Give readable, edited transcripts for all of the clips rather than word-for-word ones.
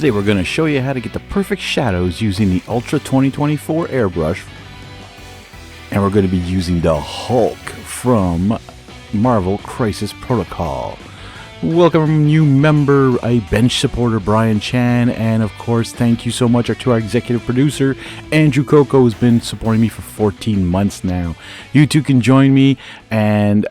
Today we're going to show you how to get the perfect shadows using the Ultra 2024 Airbrush. And we're going to be using the Hulk from Marvel Crisis Protocol. Welcome new member, a bench supporter, Brian Chan, and of course thank you so much to our executive producer, Andrew Coco, who's been supporting me for 14 months now. You two can join me and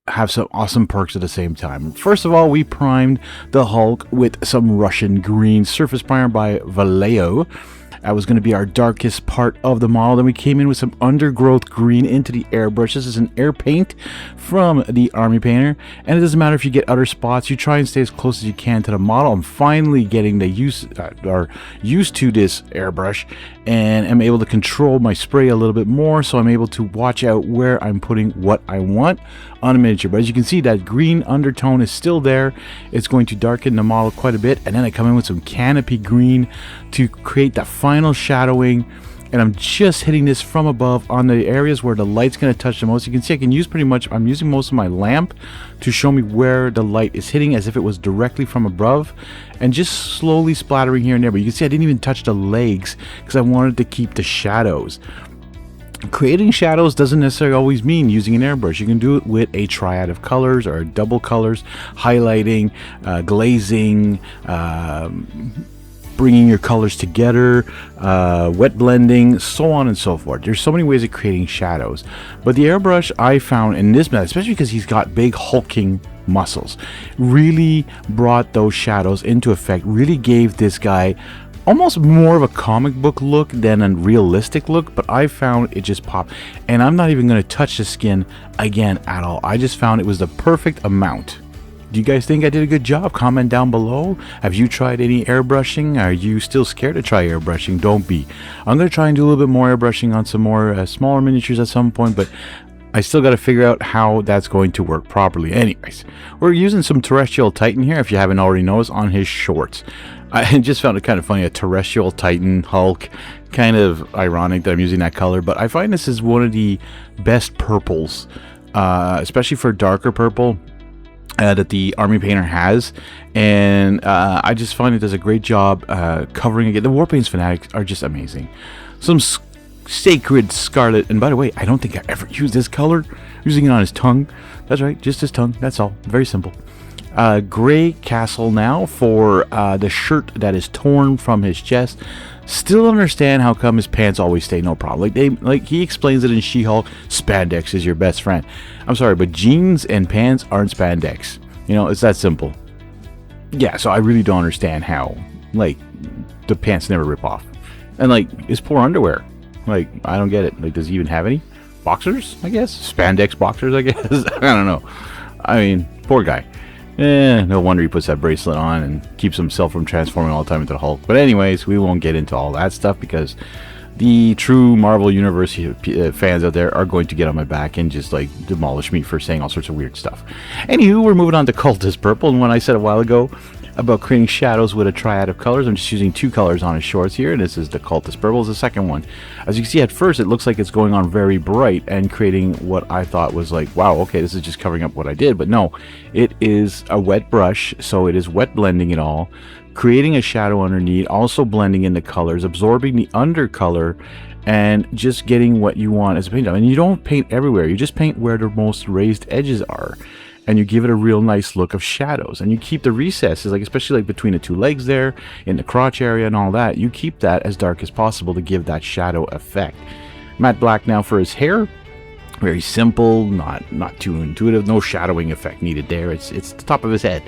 have some awesome perks at the same time. First of all, we primed the Hulk with some Russian green surface primer by Vallejo. That was going to be our darkest part of the model. Then we came in with some undergrowth green into the airbrush. This is an air paint from the Army Painter, and it doesn't matter if you get other spots. You try and stay as close as you can to the model. I'm finally getting the used to this airbrush, and I'm able to control my spray a little bit more, so I'm able to watch out where I'm putting what I want on a miniature. But as you can see, that green undertone is still there. It's going to darken the model quite a bit, and then I come in with some canopy green to create that final shadowing. And I'm just hitting this from above on the areas where the light's going to touch the most. You can see I can use I'm using most of my lamp to show me where the light is hitting as if it was directly from above, and just slowly splattering here and there. But you can see I didn't even touch the legs because I wanted to keep the shadows. Creating shadows doesn't necessarily always mean using an airbrush. You can do it with a triad of colors or double colors, highlighting, glazing, bringing your colors together, wet blending, so on and so forth. There's so many ways of creating shadows. But the airbrush I found in this method, especially because he's got big hulking muscles, really brought those shadows into effect, really gave this guy almost more of a comic book look than a realistic look, but I found it just popped. And I'm not even going to touch the skin again at all. I just found it was the perfect amount. Do you guys think I did a good job? Comment down below. Have you tried any airbrushing? Are you still scared to try airbrushing? Don't be. I'm going to try and do a little bit more airbrushing on some more smaller miniatures at some point, but I still got to figure out how that's going to work properly. Anyways, we're using some Terrestrial Titan here, if you haven't already noticed, on his shorts. I just found it kind of funny, a Terrestrial Titan Hulk. Kind of ironic that I'm using that color, but I find this is one of the best purples, especially for darker purple, that the Army Painter has. And I just find it does a great job covering again. The Warpaints fanatics are just amazing. Some Sacred Scarlet, and by the way, I don't think I ever used this color. Using it on his tongue. That's right, just his tongue. That's all. Very simple. Gray Castle now for the shirt that is torn from his chest. Still understand how come his pants always stay no problem. Like he explains it in She-Hulk, spandex is your best friend. I'm sorry, but jeans and pants aren't spandex. You know, it's that simple. Yeah, so I really don't understand how, like, the pants never rip off. And like his poor underwear. Like, I don't get it. Like, does he even have any? Boxers, I guess? Spandex boxers, I guess? I don't know. I mean, poor guy. No wonder he puts that bracelet on and keeps himself from transforming all the time into the Hulk. But anyways, we won't get into all that stuff because the true Marvel Universe fans out there are going to get on my back and just like demolish me for saying all sorts of weird stuff. Anywho, we're moving on to Cultist Purple. And when I said a while ago about creating shadows with a triad of colors, I'm just using two colors on his shorts here. This is the Cultist Purple, is the second one. As you can see, at first it looks like it's going on very bright and creating what I thought was like, wow, okay, this is just covering up what I did. But no, it is a wet brush, so it is wet blending it all, creating a shadow underneath, also blending in the colors, absorbing the undercolor, and just getting what you want as a paint job. And you don't paint everywhere, you just paint where the most raised edges are. And you give it a real nice look of shadows, and you keep the recesses, like especially like between the two legs there, in the crotch area and all that, you keep that as dark as possible to give that shadow effect. Matte black now for his hair. Very simple, not too intuitive, no shadowing effect needed there. It's the top of his head.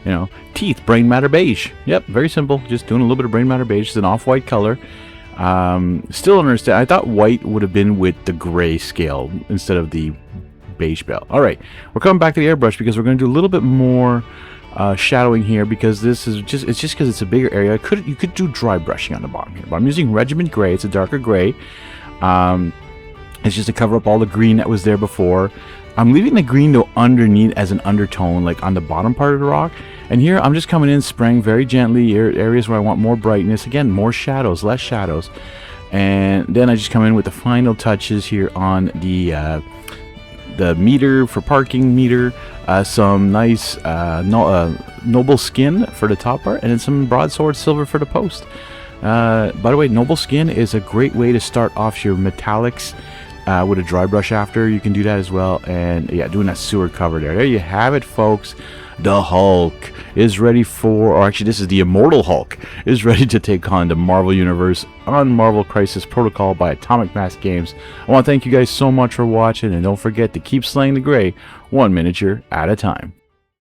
You know, teeth, brain matter beige. Yep, very simple. Just doing a little bit of brain matter beige. It's an off-white color. Still understand. I thought white would have been with the gray scale instead of the beige belt. All right, we're coming back to the airbrush because we're going to do a little bit more shadowing here, because this is just because it's a bigger area. You could do dry brushing on the bottom here, but I'm using Regiment Gray. It's a darker gray. It's just to cover up all the green that was there before. I'm leaving the green though underneath as an undertone, like on the bottom part of the rock. And here I'm just coming in, spraying very gently areas where I want more brightness. Again, more shadows, less shadows. And then I just come in with the final touches here on the the meter for parking meter, some nice noble skin for the top part, and then some broadsword silver for the post. By the way, noble skin is a great way to start off your metallics with a dry brush after. You can do that as well. And yeah, doing that sewer cover there you have it, folks. The Hulk is ready for, or actually this is the Immortal Hulk, is ready to take on the Marvel Universe on Marvel Crisis Protocol by Atomic Mass Games. I want to thank you guys so much for watching, and don't forget to keep slaying the gray one miniature at a time.